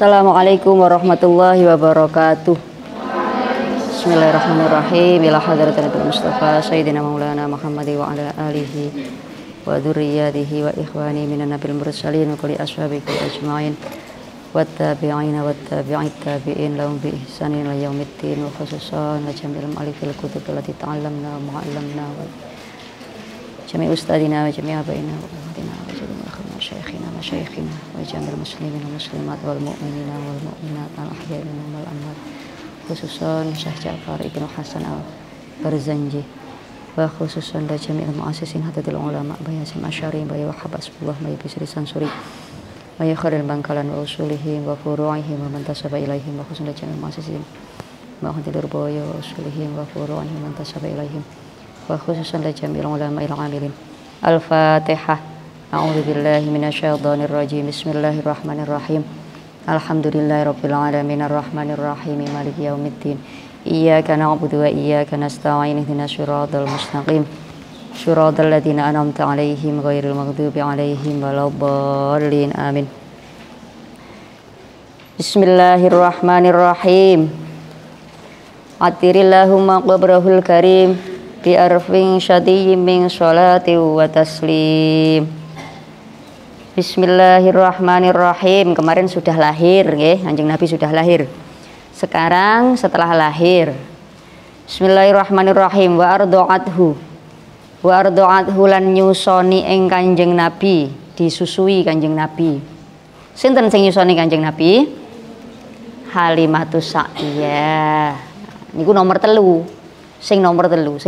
Assalamualaikum warahmatullahi wabarakatuh. Bismillahirrahmanirrahim. Ila hadratil Mustafa Sayyidina Maulana Muhammad wa ala alihi wa dzurriyyatihi wa ikhwani minan nabil mursalin wa kulli ashabihi ajmain wa tabi'ina wa tabi'it tabi'in lahum bi ihsanin ila yaumiddin wa khususan wa jamil malikil kutub allati ta'allamna wa 'allamna wa jami' ustadina wa jami' abaina wa ummatina wa jami' masyayikhina wa jamil muslimin wa muslimat wal mu'minina wal mu'minat al ahya'i minhum wal amwat khususan Syekh Ja'far Ibnu Hasan al-Barzanji wa khususan da jami'il mu'assisin hadatil ulama bayasim asyari wa habasbullah may bisri sansuri wa yakharil bangkalan wa usulihim wa furu'ihim wa man tasaba ilaihim wa khususan da jami'il mu'assisin wa hadilir boyo wa usulihim wa furu'ihim wa man tasaba ilaihim wa khususan da jami'il ulama il amilin. Al-Fatihah. A'udzu billahi minasyaitonir rajim. Bismillahirrahmanirrahim. Alhamdulillahirabbil alamin arrahmanir rahim maliki yaumiddin. Iyyaka na'budu wa iyyaka nasta'in ihdinas siratal mustaqim. Shiratal ladzina an'amta 'alaihim ghairil maghdubi 'alaihim waladdallin. Amin. Bismillahirrahmanirrahim. Atirillahumma qabrahul karim bi arfin syadiyyin min sholati wa taslim. Bismillahirrahmanirrahim. Kemarin sudah lahir nggih, Kanjeng Nabi sudah lahir. Sekarang setelah lahir. Bismillahirrahmanirrahim. Wa arda'athu lan nyusoni ing Kanjeng Nabi, disusui Kanjeng Nabi. Sinten sing nyusoni Kanjeng Nabi? Halimatus Sa'diyah. Niku nomor 3. Sing nomor 1.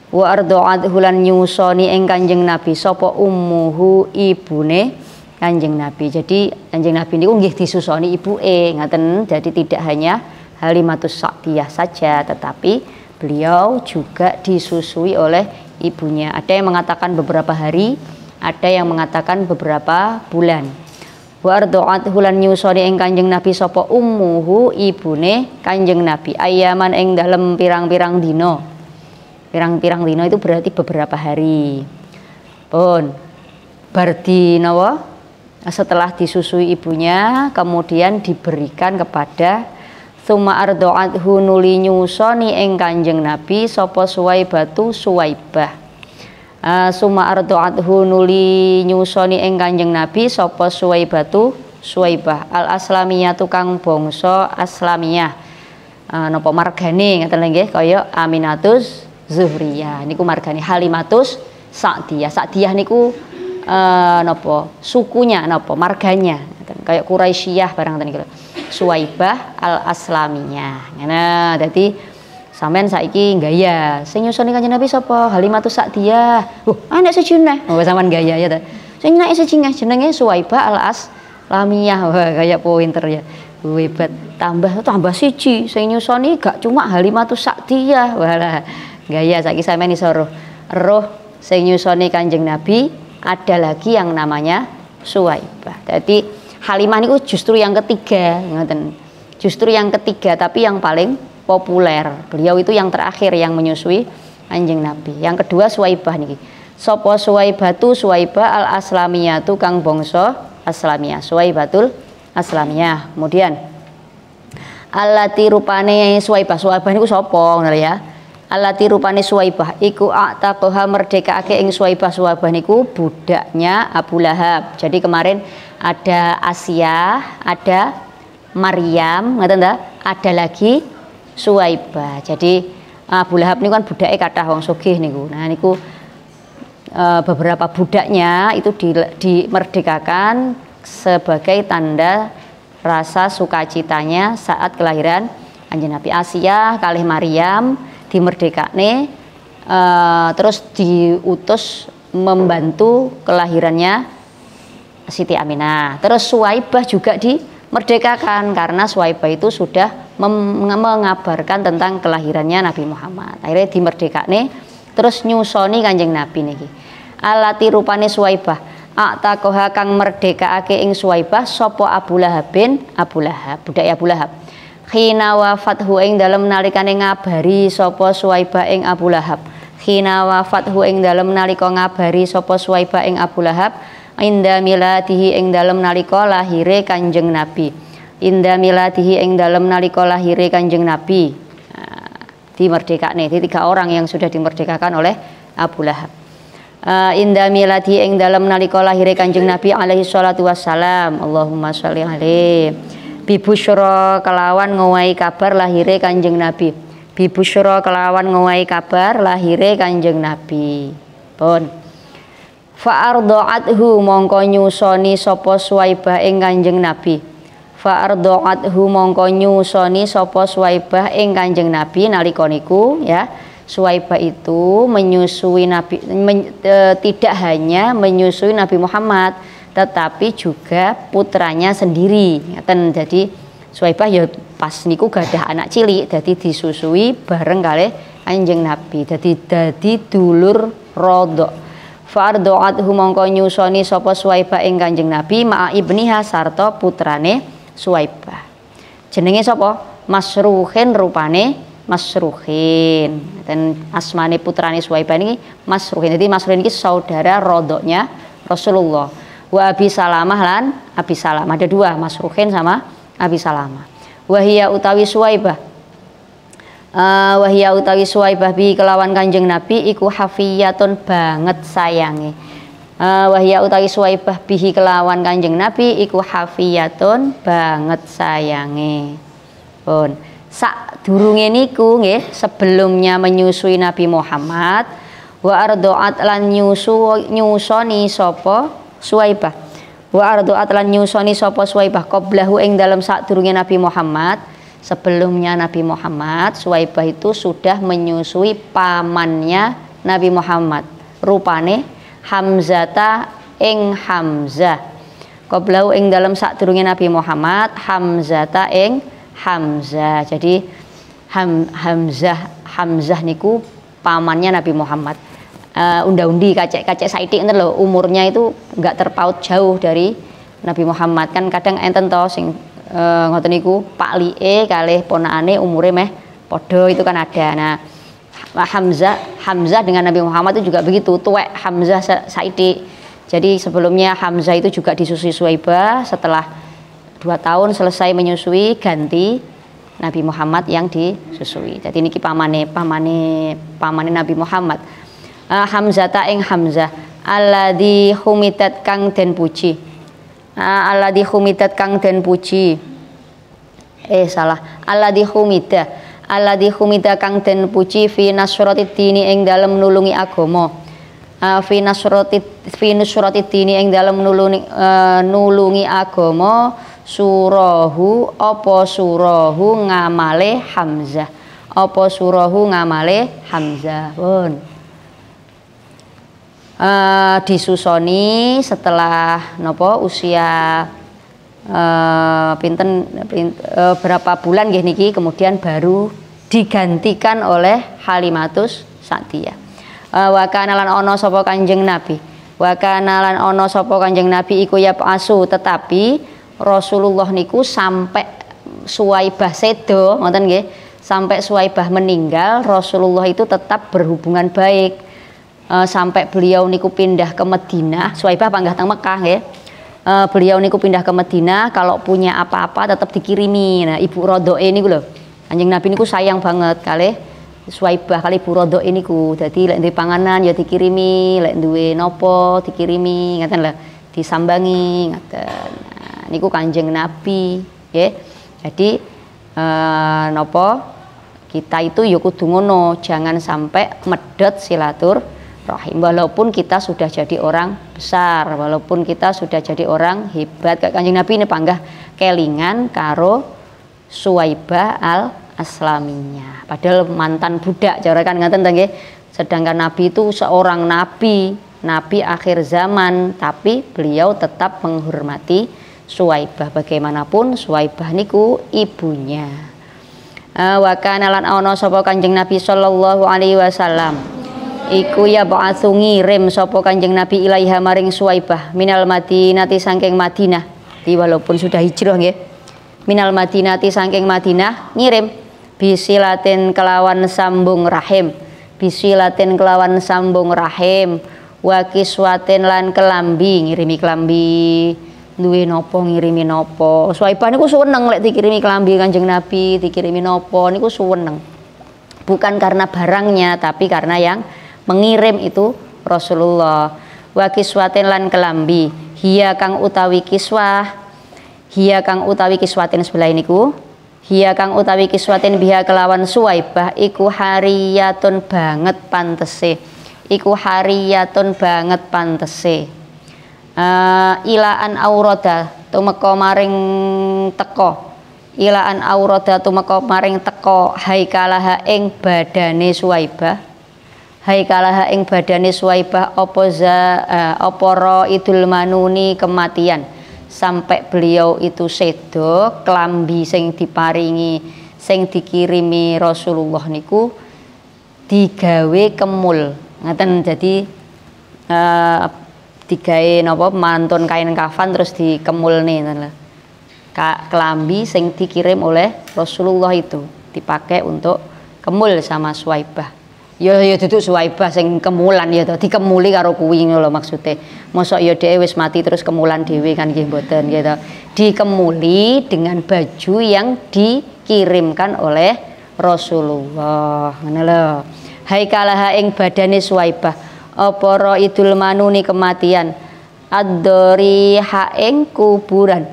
Wa arda'athu lan nyusoni ing Kanjeng Nabi sapa ummuhu ibune Kanjeng Nabi. Jadi Kanjeng Nabi niku nggih disusoni ibuke, ngaten. Jadi tidak hanya Halimatus Sa'diyah saja, tetapi beliau juga disusui oleh ibunya. Ada yang mengatakan beberapa hari, ada yang mengatakan beberapa bulan. Wa arda'athu lan nyusoni ing Kanjeng Nabi sapa ummuhu ibune Kanjeng Nabi ayaman ing dalem pirang-pirang dina. Pirang-pirang dina itu berarti beberapa hari. Pun bardi nawa setelah disusui ibunya kemudian diberikan kepada summa arda'athu nuli nyusoni ing Kanjeng Nabi sapa Suwaibatu Suwaibah. Summa arda'athu nuli nyusoni ing Kanjeng Nabi sapa Suwaibatu Suwaibah al aslamiyah tukang bangsa Aslamiyah. Napa margane ngaten nggih kaya Aminatus Zuhriyah niku margane Halimatus Sa'diyah. Sa'diyah niku napa sukunya napa marganya kayak Quraisyah barang ngoten niku. Suwaibah al-Aslamiyah. Nah, dadi sampean saiki gaya sing nyusoni Kanjeng Nabi sapa? Halimatus Sa'diyah. Anak sejine. Oh, sampean gaya ya ta. Sing nek sejine jenenge Suwaibah al-Aslamiyah. Wah, gaya pointer ya. Hebat. Tambah siji sing nyusoni gak cuma Halimatus Sa'diyah. Walah. Gaya saiki sampeyan iso roh sing nyusoni Kanjeng Nabi ada lagi yang namanya Suwaibah. Jadi Halimah niku justru yang ketiga, ngoten. Justru yang ketiga tapi yang paling populer. Beliau itu yang terakhir yang menyusui Kanjeng Nabi. Yang kedua Suwaibah niki. Sapa Suwaibatu Suwaibah al-Aslamiyah tu kang bangsa Aslamiyah. Suwaibatul Aslamiyah. Kemudian allati rupane Suwaibah. Suwaibah niku sapa ngono ya? Allati rupane Suwaibah iku a'taqaha merdekaake ing Suwaibah niku budaknya Abu Lahab. Jadi kemarin ada Asia, ada Maryam, ngoten ta? Ada lagi Suwaibah. Jadi Abu Lahab niku kan budake kathah wong sugih niku. Nah niku beberapa budaknya itu dimerdekakan sebagai tanda rasa sukacitanya saat kelahiran Kanjeng Nabi. Asia kalih Maryam dimerdekakne terus diutus membantu kelahirannya Siti Aminah. Terus Suwaibah juga dimerdekakan karena Suwaibah itu sudah mengabarkan tentang kelahirannya Nabi Muhammad. Akhirnya dimerdekakne terus nyusoni Kanjeng Nabi niki. Alati rupane Suwaibah a'taqaha kang merdekaake ing Suwaibah sapa Abu Lahab budake Abu Lahab. Khina wafathu ing dalem nalikane ngabari sapa Suwaibah ing Abu Lahab. Khina wafathu ing dalem nalika ngabari sapa Suwaibah ing Abu Lahab inda miladihi ing dalem nalika lahire Kanjeng Nabi. Inda miladihi ing dalem nalika lahire Kanjeng Nabi. Dimerdekakne. Jadi 3 orang yang sudah dimerdekakan oleh Abu Lahab. Inda miladihi ing dalem nalika lahire Kanjeng Nabi alaihi salatu wassalam. Allahumma sholli alaihi. Bibusyra kelawan ngowahi kabar lahire Kanjeng Nabi. Bibusyra kelawan ngowahi kabar lahire Kanjeng Nabi. Pun fa'arda'athu mongko nyusoni sapa Suwaibah ing Kanjeng Nabi. Fa'arda'athu mongko nyusoni sapa Suwaibah ing Kanjeng Nabi nalika niku ya. Suwaibah itu menyusui Nabi tidak hanya menyusui Nabi Muhammad tetapi juga putranya sendiri. Ngaten jadi Suwaibah ya pas niku gadah anak cilik dadi disusui bareng kalih Kanjeng Nabi. Dadi dulur rodok. Fa'arda'athu mongko nyusoni sapa Suwaibah ing Kanjeng Nabi ma'a ibniha sarta putrane Suwaibah. Jenenge sapa? Masruhin rupane Masruhin. Dan asmane putrane Suwaibah niki Masruhin. Jadi Masruhin iki saudara rodoknya Rasulullah. Wa Abi Salamah lan Abi Salamah. Ada 2, Masruhin sama Abi Salamah. Wahia utawi Suwaibah wahya utawi Suwaibah bi kelawan Kanjeng Nabi iku hafiyatun banget sayange. Wahya utawi Suwaibah bihi kelawan Kanjeng Nabi iku hafiyatun banget sayange. Pun sak durunge niku nggih sebelumnya menyusui Nabi Muhammad wa arda'at lan nyusoni sapa Suwaibah. Wa arda'at lan nyusoni sapa Suwaibah qablahu ing dalem sak durunge Nabi Muhammad. Sebelumnya Nabi Muhammad, Suwaibah itu sudah menyusui pamannya Nabi Muhammad. Rupane Hamzata ing Hamzah. Qablahu ing dalam sadurunge Nabi Muhammad, Hamzata ing Hamzah. Jadi Hamzah niku pamannya Nabi Muhammad. Unda-undi kacek-kacek saitik enten lho, umurnya itu enggak terpaut jauh dari Nabi Muhammad. Kan kadang enten to sing ngoten niku Pak Lie kalih ponakane umure meh padha itu kan ada. Nah, Hamzah dengan Nabi Muhammad itu juga begitu, tuwek Hamzah saidik. Jadi sebelumnya Hamzah itu juga disusui Suwaibah, setelah 2 tahun selesai menyusui ganti Nabi Muhammad yang disusui. Jadi niki pamane Nabi Muhammad. Hamzata ing Hamzah alladzi humidat kang den puji. Alladzi humidat kang den puji. Alladzi humida kang den puji fi nasratid dini ing dalem nulungi agama. Fi nasratid dini ing dalem nulungi agama surahu apa surahu ngamale Hamzah. Apa surahu ngamale Hamzah. Disusoni setelah nopo usia berapa bulan nggih niki kemudian baru digantikan oleh Halimatus Sa'diyah. Wa kana lan ana sapa Kanjeng Nabi. Wa kana lan ana sapa Kanjeng Nabi iku ya asu, tetapi Rasulullah niku sampai Suwaibah sedo ngoten nggih, sampai Suwaibah meninggal Rasulullah itu tetap berhubungan baik. Sampai beliau niku pindah ke Madinah, Suwaibah panggah teng Mekah nggih. Beliau niku pindah ke Madinah, kalau punya apa-apa tetap dikirimi. Nah, ibu rodoe niku lho. Kanjeng Nabi niku sayang banget kalih Suwaibah kali ibu rodoe niku. Dadi lek duwe panganan ya dikirimi, lek duwe nopo dikirimi, ngaten lho, disambangi ngaten. Nah, niku Kanjeng Nabi nggih. Jadi nopo kita itu ya kudu ngono, jangan sampai medhot silaturahim. Walaupun kita sudah jadi orang besar, walaupun kita sudah jadi orang hebat. Kanjeng Nabi ini panggah kelingan karo Suwaibah al-Aslamiyah. Padahal mantan budak, cara kan ngaten nggih. Sedangkan Nabi itu seorang nabi akhir zaman, tapi beliau tetap menghormati Suwaibah. Bagaimanapun Suwaibah niku ibunya. Wa kana lan ana sapa Kanjeng Nabi sallallahu alaihi wasallam. Iku ya ba'atsu ngirim sapa Kanjeng Nabi ilaiha maring Suwaibah minal Madinati saking Madinah. Walaupun sudah hijrah nggih. Minal Madinati saking Madinah ngirim bisilatin kelawan sambung rahim. Bisilatin kelawan sambung rahim wa kiswatin lan kelambi, ngirimi kelambi, duwe nopo ngirimi nopo. Suwaibah niku seneng lek dikirimi kelambi Kanjeng Nabi, dikirimi nopo niku seneng. Bukan karena barangnya tapi karena yang mengirim itu Rasulullah. Wa kiswatin lan kelambi, hiya kang utawi kiswah, hiya kang utawi kiswatin sebelah niku, hiya kang utawi kiswatin biha kelawan Suwaibah iku hariyatun banget pantese, iku hariyatun banget pantese. Ilaan aurada tumeka maring teko, ilaan aurada tumeka maring teko haikalaha ing badane Suwaibah, haikalaha ing badane Suwaibah apa idul manuni kematian, sampai beliau itu sedo kelambi sing diparingi sing dikirimi Rasulullah niku digawe kemul ngaten. Jadi digawe napa mantun kain kafan terus dikemulne ngoten lho. Kelambi sing dikirim oleh Rasulullah itu dipakai untuk kemul sama Suwaibah. Ya duduk Suwaibah sing kemulan ya dikemuli karo kuwi ngono lho maksude. Mosok ya dhewe wis mati terus kemulan dhewe kan nggih mboten gitu. Dikemuli dengan baju yang dikirimkan oleh Rasulullah. Ngono lho. Haikalaha ing badane Suwaibah apa idul manuni kematian, ad-dori ha ing kuburan,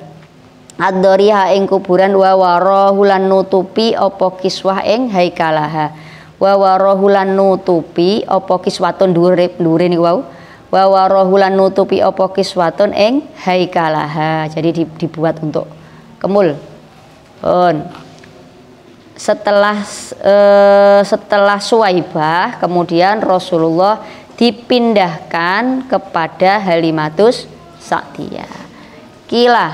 ad-dori ha ing kuburan, wa warahu lan nutupi apa kiswah ing haikalaha, wa warahu lan nutupi apa kiswatun dhuwure niku wau, wa warahu lan nutupi apa kiswatun ing haikalaha. Jadi dibuat untuk kemul. Setelah Suwaibah kemudian Rasulullah dipindahkan kepada Halimatus Sa'diyah. Kila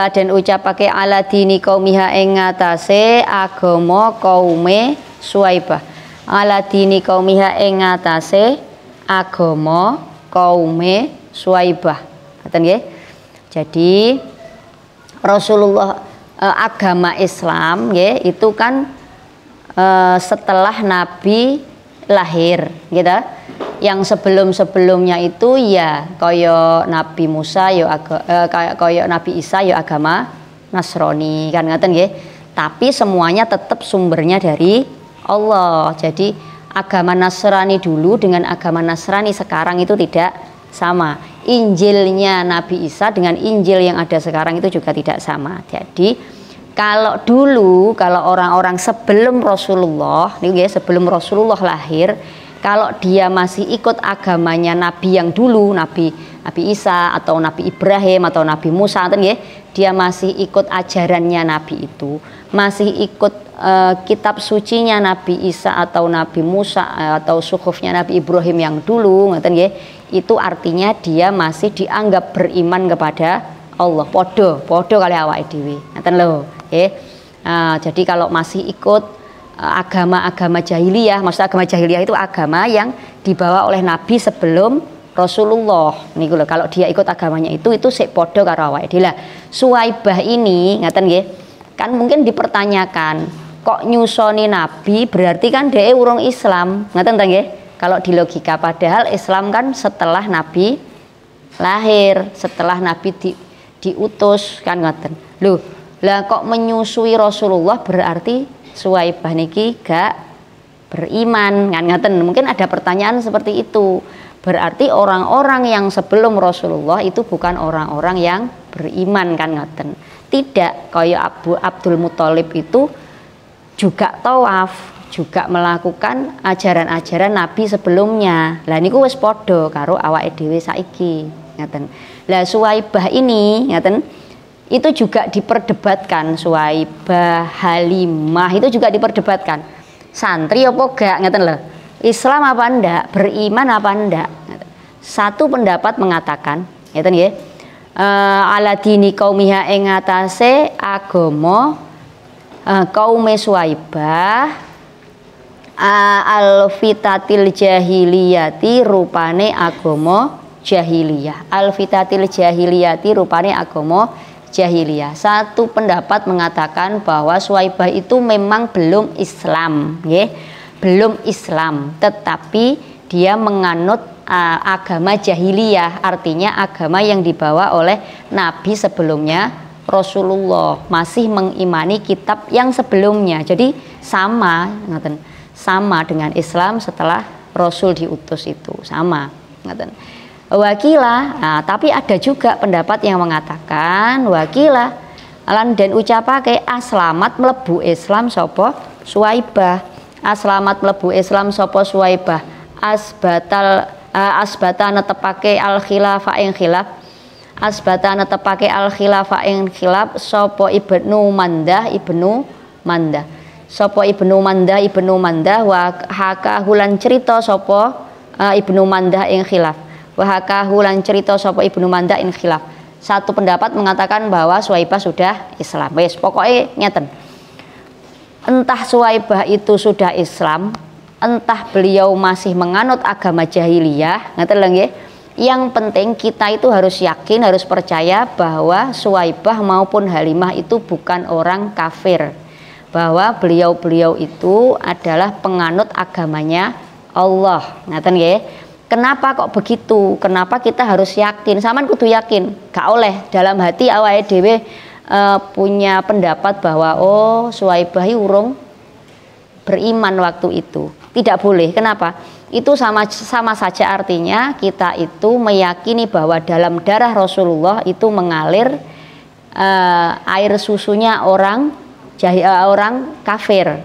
dan ucapake ala dini qaumiha ing ngatasé agama kaume Suwaibah, ala dini qaumiha ing ngatasé agama kaume Suwaibah. Ngoten nggih. Jadi Rasulullah agama Islam nggih itu kan setelah Nabi lahir gitu. Yang sebelumnya itu ya kaya Nabi Musa ya kaya Nabi Isa ya agama Nasrani kan ngoten nggih. Tapi semuanya tetap sumbernya dari Allah. Jadi agama Nasrani dulu dengan agama Nasrani sekarang itu tidak sama. Injilnya Nabi Isa dengan Injil yang ada sekarang itu juga tidak sama. Jadi kalau dulu, kalau orang-orang sebelum Rasulullah, nih guys, sebelum Rasulullah lahir, kalau dia masih ikut agamanya Nabi yang dulu, Nabi Isa atau Nabi Ibrahim atau Nabi Musa, dia masih ikut ajarannya Nabi itu, masih ikut kitab sucinya Nabi Isa atau Nabi Musa atau suhufnya Nabi Ibrahim yang dulu, itu artinya dia masih dianggap beriman kepada Allah. Podo kali awake dhewe, ngoten lho. Jadi kalau masih ikut agama-agama jahiliyah, maksud agama jahiliyah itu agama yang dibawa oleh Nabi sebelum Rasulullah. Niku lho, kalau dia ikut agamanya itu sik padha karo awake dhewe. Lah, Suwaibah ini ngaten nggih. Kan mungkin dipertanyakan, kok nyusoni Nabi berarti kan dhek urung Islam. Ngaten ta nggih? Kalau di logika padahal Islam kan setelah Nabi lahir, setelah Nabi diutus kan ngoten. Loh, lah kok menyusui Rasulullah berarti Suwaibah niki gak beriman kan ngoten. Mungkin ada pertanyaan seperti itu. Berarti orang-orang yang sebelum Rasulullah itu bukan orang-orang yang beriman kan ngoten. Tidak, kayak Abdul Muthalib itu juga tawaf, juga melakukan ajaran-ajaran Nabi sebelumnya. Lah niku wis padha karo awake dhewe saiki ngoten. Lah Suwaibah ini ngoten itu juga diperdebatkan. Suwaibah, Halimah itu juga diperdebatkan. Santri apa gak ngoten lho. Islam apa ndak, beriman apa ndak. Satu pendapat mengatakan ngoten nggih, ala dini qaumiha ing atase agama kaum Suwaibah, alfitatil jahiliyati rupane agama jahiliyah. Alfitatil jahiliyati rupane agama jahiliyah. Satu pendapat mengatakan bahwa Suwaibah itu memang belum Islam, nggih. belum Islam, tetapi dia menganut agama jahiliyah, artinya agama yang dibawa oleh nabi sebelumnya Rasulullah, masih mengimani kitab yang sebelumnya. Jadi sama dengan Islam setelah Rasul diutus itu sama. Wakilah, tapi ada juga pendapat yang mengatakan wakilah alan dan ucapake aslamat mlebu Islam sopo Suwaibah, aslamat mlebu Islam sopo Suwaibah, asbata netepake al khilafah ing khilaf, asbata netepake al khilafah ing khilaf sopo Ibnu Mandah sopo Ibnu Mandah wa hakahulan cerita sopo Ibnu Mandah ing khilaf, wa hakahulan cerita sopo Ibnu Mandah ing khilaf. Satu pendapat mengatakan bahwa Suwaibah sudah Islam. Wes pokoknya ngeten, entah Suwaibah itu sudah Islam, entah beliau masih menganut agama jahiliyah, ngeten lho nggih. Yang penting kita itu harus yakin, harus percaya bahwa Suwaibah maupun Halimah itu bukan orang kafir, bahwa beliau-beliau itu adalah penganut agamanya Allah, ngeten nggih. Kenapa kok begitu? Kenapa kita harus yakin? Saman kudu yakin, gak oleh dalam hati awake dhewe punya pendapat bahwa oh Suwaibah urung beriman waktu itu. Tidak boleh. Kenapa? Itu sama saja artinya kita itu meyakini bahwa dalam darah Rasulullah itu mengalir air susunya orang kafir,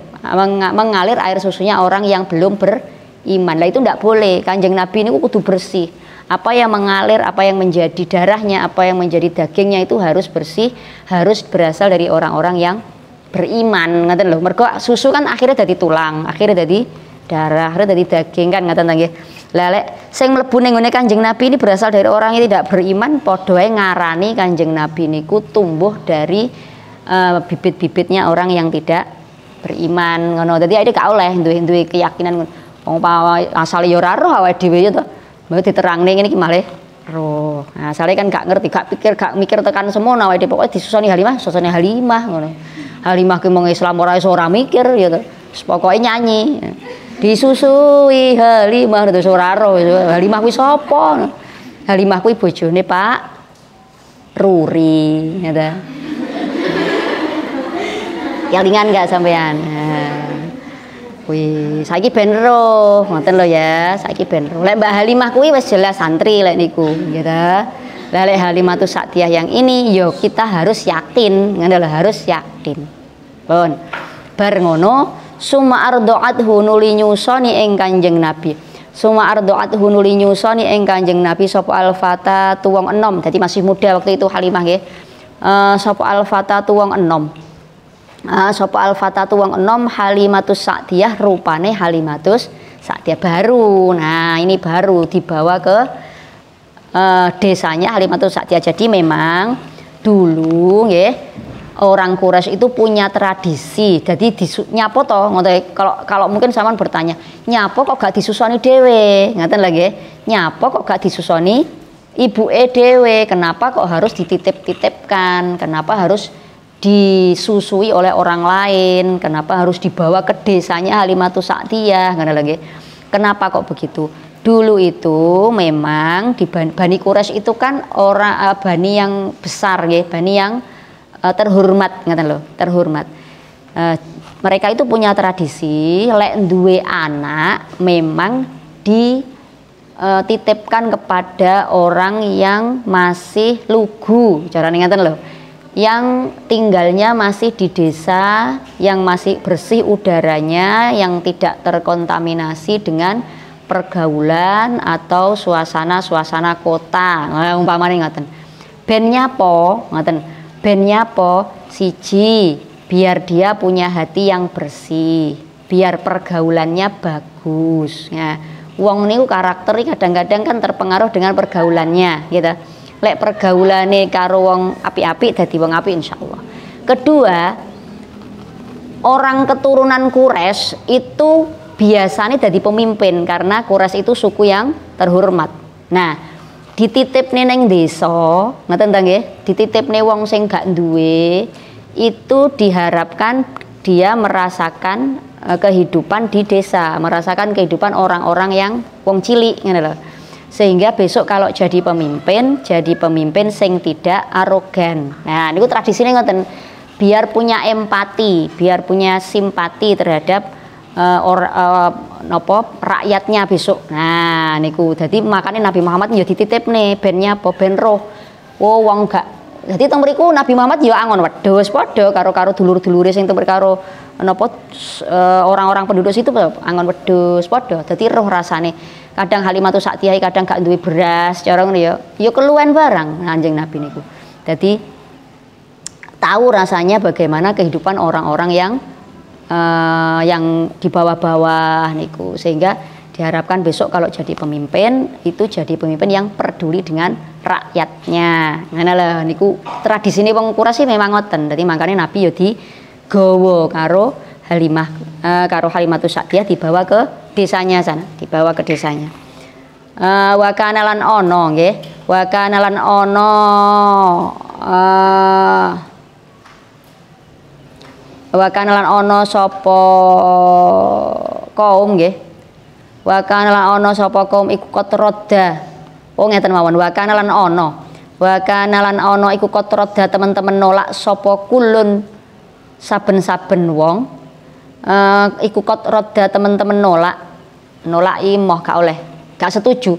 mengalir air susunya orang yang belum beriman. Lah itu tidak boleh. Kanjeng Nabi ini kudu bersih. Apa yang mengalir, apa yang menjadi darahnya, apa yang menjadi dagingnya itu harus bersih, harus berasal dari orang-orang yang beriman. Ngaten lho. Mergo susu kan akhirnya dari tulang, akhirnya dari darah, akhirnya dari daging kan, ngaten nggih. Lah lek sing mlebu ning ngene Kanjeng Nabi ini berasal dari orang yang tidak beriman, padha wae ngarani Kanjeng Nabi niku tumbuh dari bibit-bibitnya orang yang tidak beriman ngono. Dadi awake gak oleh duwe keyakinan ngono. Wong asale yo ora roh awake dhewe yo to. Mau diterangne ngene iki malih roh. Nah, asale kan gak ngerti, gak mikir tekan semono awake dhewe. Pokoke disusoni Halimah ngono. Halimah ki mung Islam ora iso ora mikir ya to. Pokoke nyanyi. Disusui Halimah terus ora roh. Halimah kuwi sapa? Halimah kuwi bojone Pak Ruri, ya ta. Kelingan gak sampean? Wih, saiki ben roh, ngoten lho ya, saiki ben roh. Lek Mbak Halimah kuwi wis jelas santri lek niku, ya ta. Lah lek Halimatus Sa'diyah yang ini yo kita harus yakin, ngono lho, harus yakin. Pun. Bar ngono, summa ardo'athu nuli nyusoni ing Kanjeng Nabi. Summa ardo'athu nuli nyusoni ing Kanjeng Nabi sapa al-fata tuwong enom. Dadi masih muda waktu itu Halimah nggih. Sapa al-fata tuwong enom. Sapa al-fatatu wong enom Halimatus Sa'diyah, rupane Halimatus Sa'diyah baru. Nah, ini baru dibawa ke desanya Halimatus Sa'diyah. Jadi memang dulu nggih orang Quraisy itu punya tradisi. Jadi nyapo to ngoten, kalau mungkin sampean bertanya, nyapo kok gak disusoni dhewe? Ngaten lho nggih. Nyapo kok gak disusoni ibuke dhewe? Kenapa kok harus dititip-titipkan? Kenapa harus disusui oleh orang lain? Kenapa harus dibawa ke desanya Halimatus Sa'diyah? Kenapa kok begitu? Dulu itu memang di Bani Quraisy itu kan orang bani yang besar ya, bani yang terhormat, terhormat. Mereka itu punya tradisi lek duwe anak memang dititipkan kepada orang yang masih lugu, carane ngaten lho, yang tinggalnya masih di desa, yang masih bersih udaranya, yang tidak terkontaminasi dengan pergaulan atau suasana-suasana kota. Umpamane ngoten. Ben nyapo, ngoten. Ben nyapo siji, biar dia punya hati yang bersih, biar pergaulannya bagus. Ya, wong niku karakternya kadang-kadang kan terpengaruh dengan pergaulannya, gitu. Lek pergaulane karo wong apik-apik dadi wong apik insyaallah. Kedua, orang keturunan Quraisy itu biasanya dadi pemimpin karena Quraisy itu suku yang terhormat. Nah, dititipne ning desa, ngoten ta nggih? Dititipne wong sing gak duwe, itu diharapkan dia merasakan kehidupan di desa, merasakan kehidupan orang-orang yang wong cilik ngene lho. Sehingga besok kalau jadi pemimpin sing tidak arogan. Nah, niku tradisine ngoten. Biar punya empati, biar punya simpati terhadap rakyatnya besok. Nah, niku dadi makanya Nabi Muhammad ya dititipne bennya apa ben roh. Oh, wong gak. Dadi teng mriku Nabi Muhammad ya angon wedhus padha karo dulur-dulure sing teng karo orang-orang penduduk situ angon wedhus padha. Dadi roh rasane. Kadang Halimatus Sa'diyah kadang gak duwe beras, cara ngono ya keluwen barang Kanjeng Nabi niku. Dadi tahu rasanya bagaimana kehidupan orang-orang yang di bawah-bawah niku, sehingga diharapkan besok kalau jadi pemimpin itu jadi pemimpin yang peduli dengan rakyatnya. Ngene lho niku tradisine wong Quraisy memang ngoten. Dadi makanya Nabi ya digawa karo Halimatus Sa'diyah dibawa ke desanya sana, dibawa ke desanya. Wa kana lan ono nggih, wa kana lan ono wa kana lan ono sapa kaum nggih. Wa kana lan ono sapa kaum iku kotroda. Oh ngeten mawon, wa kana lan ono. Wa kana lan ono iku kotroda teman-teman nolak sapa kulun saben-saben wong. Iku kotroda teman-teman nolak imoh gak oleh, gak setuju.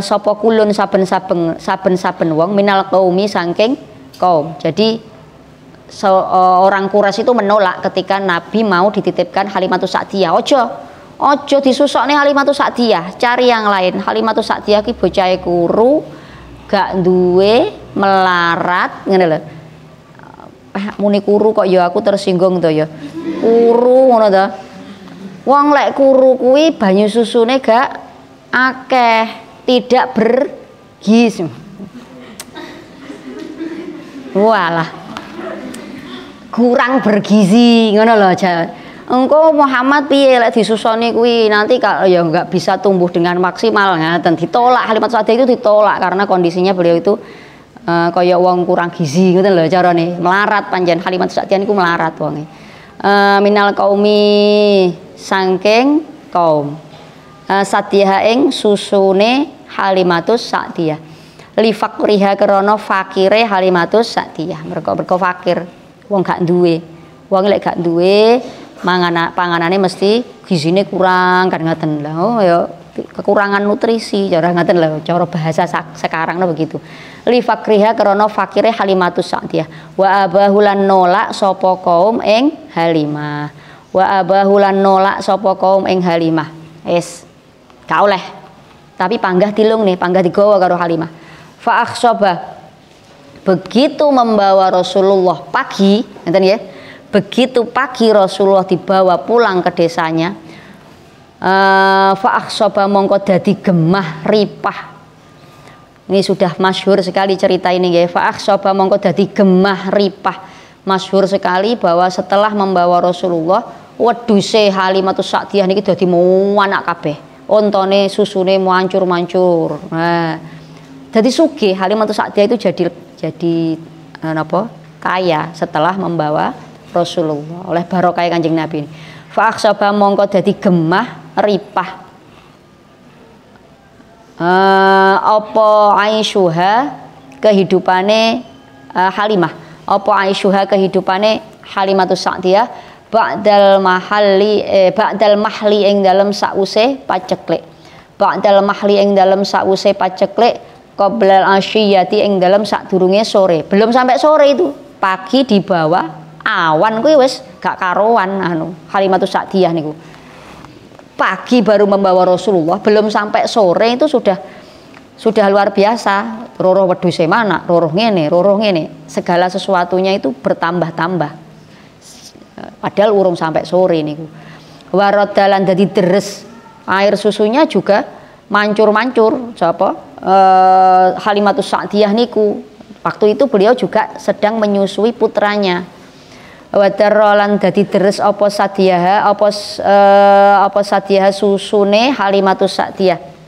Sapa kulun saben-saben wong minal qaumi saking kaum. Jadi orang Quraisy itu menolak ketika Nabi mau dititipkan Halimatus Sa'diyah. Ojo disusokne Halimatus Sa'diyah, cari yang lain. Halimatus Sa'diyah ki bocahe kuru, gak duwe, melarat ngene lho. Muni kuru kok ya aku tersinggung to ya. Kuru ngono to. Wong lek kuru kuwi banyu susune gak akeh, tidak bergizi. Walah. Kurang bergizi ngono lho. Engko Muhammad piye lek disusoni kuwi nanti kalau ya nggak bisa tumbuh dengan maksimal ngaten. Ditolak Halimatus Sa'diyah itu ditolak karena kondisinya beliau itu kaya wong kurang gizi ngoten lho carane. Melarat panjen Halimatus Sa'diyah niku melarat wonge. Minal qaumi saking kaum. Sa'diyah ing susune Halimatus Sa'diyah. Li faqriha krana fakire Halimatus Sa'diyah. Mergo fakir, wong gak duwe. Wong lek gak duwe panganane mesti gizine kurang kan ngoten lho. Oh ya kekurangan nutrisi cara ngaten lho, cara bahasa sekarang begitu. Li fakriha krana fakire Halimatus Sa'diyah. Wa abahulan nolak sapa kaum ing Halimah. Wa abahulan nolak sapa kaum ing Halimah. Wis gak oleh. Tapi panggah tilung nih, panggah digawa karo Halimah. Fa akhsaba. Begitu membawa Rasulullah pagi, ngeten ya. Begitu pagi Rasulullah dibawa pulang ke desanya. Fa akhsaba mongko dadi gemah ripah. Ini sudah masyhur sekali cerita ini ya. Fa akhsaba mongko dadi gemah ripah. Masyhur sekali bahwa setelah membawa Rasulullah, wedhuse Halimatus Sa'diyah niki dadi muanak kabeh. Ontone susune mancur-mancur. Nah, jadi sugih Halimatus Sa'diyah itu jadi kaya setelah membawa Rasulullah oleh barokah Kanjeng Nabi. Fa akhsaba mongko dadi gemah ripah. Apa aisyuha kehidupane Halimah. Apa aisyuha kehidupane Halimatus Sa'diyah ba'dal mahli ing dalem sause paceklik. Ba'dal mahli ing dalem sause paceklik qoblal asyiyati ing dalem sadurunge sore. Belum sampai sore itu, pagi di bawah awan kuwi wis gak karuan Halimatus Sa'diyah niku. Pagi baru membawa Rasulullah, belum sampai sore itu sudah luar biasa. Roroh wedhuse mana, roroh ngene. Segala sesuatunya itu bertambah-tambah. Padahal urung sampai sore niku. Waradalan dadi deres. Air susunya juga mancur-mancur. Sapa? Halimatus Sa'diyah niku. Waktu itu beliau juga sedang menyusui putranya. Wadarrolan dadi deres apa Sa'diyah apa Sa'diyah susune Halimatus Sa'diyah.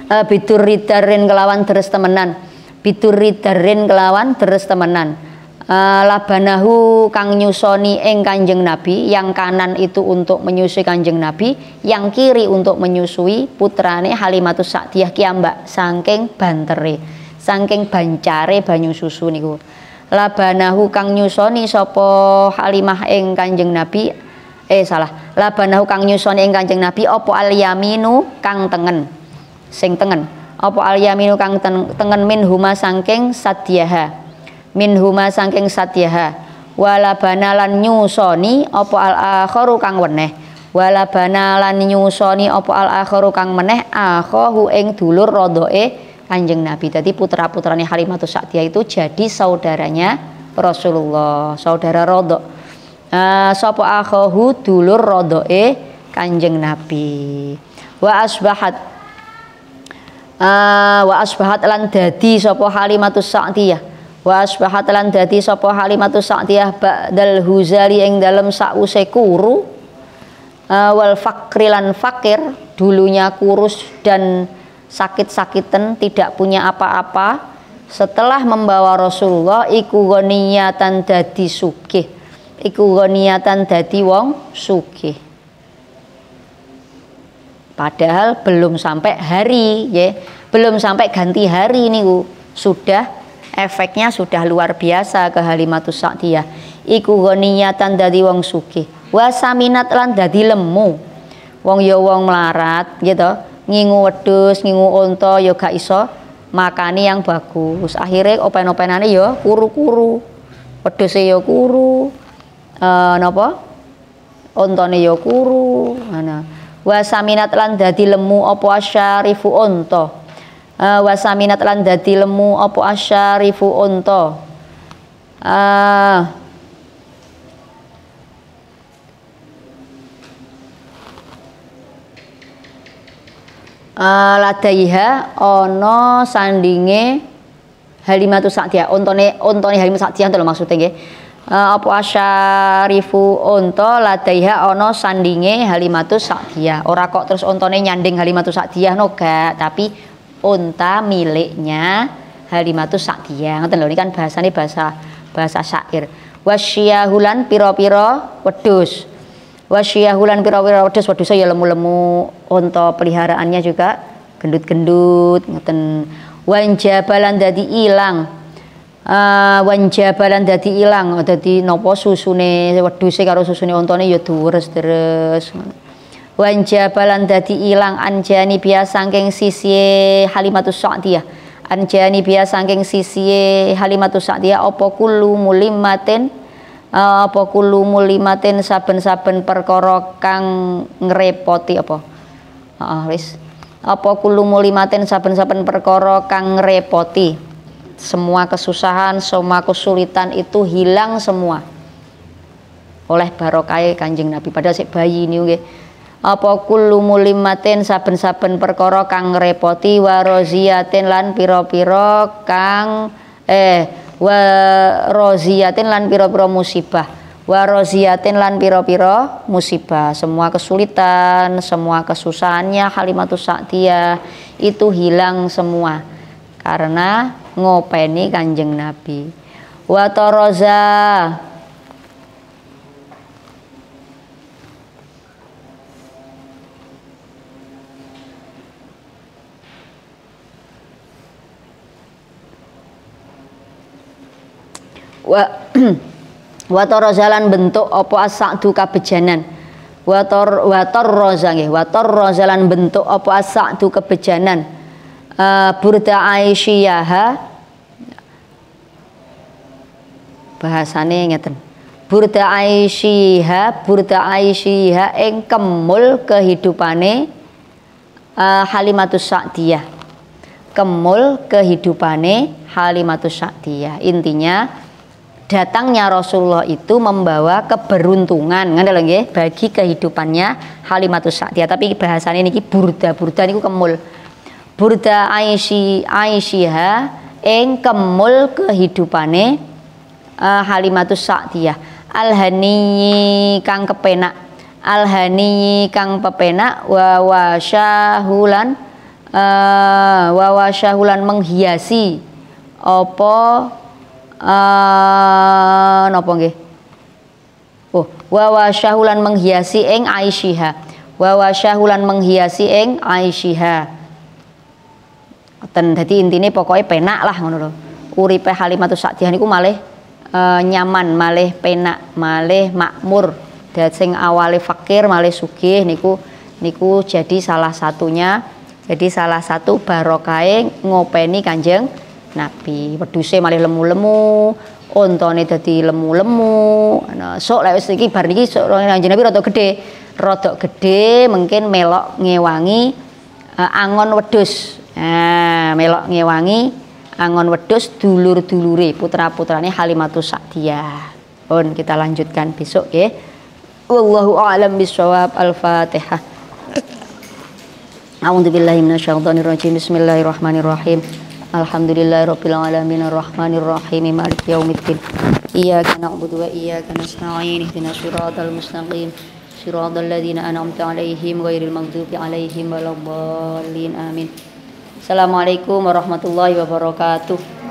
Bidurridarin kelawan deres temenan. Bidurridarin kelawan deres temenan. labanahu kang nyusoni ing Kanjeng Nabi, yang kanan itu untuk menyusui Kanjeng Nabi, yang kiri untuk menyusui putrane Halimatus Sa'diyah kiambak saking bantere, saking bancare banyu susu niku. Labanahu kang nyusoni sapa Halimah ing Kanjeng Nabi, labanahu kang nyusoni ing Kanjeng Nabi apa al-yaminu kang tengen, sing tengen, apa al-yaminu kang tengen min huma saking Sa'diyah, min huma saking Sa'diyah, walabana lan nyusoni apa al-akharu kang weneh, walabana lan nyusoni apa al-akharu kang meneh akhahu ing dulur rodoe Kanjeng Nabi. Jadi putra-putrane Halimatus Sa'diyah itu jadi saudaranya Rasulullah, saudara rodok. Sapa akhahu dulur rodoe Kanjeng Nabi. Wa asbahat lan dadi sapa Halimatus Sa'diyah. Wa asbahat lan dadi sapa Halimatus Sa'diyah ba'dal huzali ing dalem sause kuru, wal fakri lan fakir, dulunya kurus dan sakit-sakiten, tidak punya apa-apa, setelah membawa Rasulullah iku ghaniyatan dadi sugih, iku ghaniyatan dadi wong sugih. Padahal belum sampai hari ya, belum sampai ganti hari niku sudah efeknya sudah luar biasa ke Halimatus Sa'diyah. Iku ghaniyatan dadi wong sugih, wa saminat lan dadi lemu. Wong ya wong melarat gitu, ngingu wedhus, ngingu unta ya gak iso makani yang bagus. Akhirnya open-openane ya kuru-kuru. Wedhuse ya kuru. Napa? Untane ya kuru. Ana. Wa saminat lan dadi lemu apa asyarifu unta. Wa saminat lan dadi lemu apa asyarifu unta. Ladaiha ana sandinge Halimatus Sa'diyah, untane Halimatus Sa'diyah to lho maksude nggih. Apa asyarifu unta ladaiha ana sandinge Halimatus Sa'diyah. Ora kok terus untane nyanding Halimatus Sa'diyah no gak, tapi unta miliknya Halimatus Sa'diyah. Ngoten lho, ini kan bahasane bahasa syair. Wasyiahulan pira-pira wedhus. Wasyiahulan pira-pira wedhus, wedhus ya lemu-lemu, unta peliharaannya juga gendut-gendut ngoten. Wanjabalan dadi ilang. Wanjabalan dadi ilang, dadi napa susune wedhuse karo susune untane ya deres-deres. Wanjabalan dadi ilang anjani biasa saking sisi Halimatus Sa'diyah. Anjani biasa saking sisi Halimatus Sa'diyah apa kullu mulimatin, apa kullu mulimatin saben-saben perkara kang ngrepoti apa. Wis. Apa kullu mulimatin saben-saben perkara kang ngrepoti. Semua kesusahan, semua kesulitan itu hilang semua oleh barokah Kanjeng Nabi. Padahal sik bayi niku nggih. Apa kullu mulimatin saben-saben perkara kang ngrepoti, wa roziyatin lan pira-pira kang wa roziyatin lan pira-pira musibah, wa roziyatin lan pira-pira musibah. Semua kesulitan, semua kesusahannya Halimatus Sa'diyah itu hilang semua karena ngopeni Kanjeng Nabi. Wa taraza wa tarazalan bentuk apa as-sa'du kabejanan. Wa tarrazalan bentuk apa as-sa'du kebejanan. Burda Aisyah bahasane ngeten. Burda Aisyah ing kemul kehidupane Halimatus Sa'diyah. Kemul kehidupane Halimatus Sa'diyah. Intinya datangnya Rasulullah itu membawa keberuntungan ngono lho nggih bagi kehidupannya Halimatus Sa'diyah. Tapi bahasane niki burda niku kemul. Burda Aisyah ing kemul kehidupane Halimatus Sa'diyah. Alhani kang kepenak, alhani kang pepenak, wa wasyahulan menghiasi apa napa nggih? Oh, wa wasyahulan menghiasi ing Aisyah. Wa wasyahulan menghiasi ing Aisyah. Dadi intine pokoke penak lah ngono lho. Uripe Halimatus Sa'diyah niku malih nyaman, malih penak, malih makmur. Dan sing awale fakir malih sugih niku jadi salah satunya, jadi salah satu barokahe ngopeni Kanjeng Nabi. Wedhuse malih lemu-lemu, ontone dadi lemu-lemu. Nah, sok lek wis iki bar niki sok Kanjeng Nabi rada gedhe mungkin melok ngewangi angon wedhus. Nah, melok ngewangi angon wedhus dulur-dulure putra-putrane Halimatus Sa'diyah. Pun kita lanjutkan besok nggih. Wallahu a'lam bishawab. Al-Fatihah. A'udzubillahi minasyaitonirrajim. Bismillahirrahmanirrahim. Alhamdulillahirabbil alamin arrahmanirrahim maliki yaumiddin. Iyyaka na'budu wa iyyaka nasta'in. Ihdinas siratal mustaqim. Siratal ladzina an'amta 'alaihim ghairil maghdubi 'alaihim waladdallin. Amin. Assalamualaikum warahmatullahi wabarakatuh.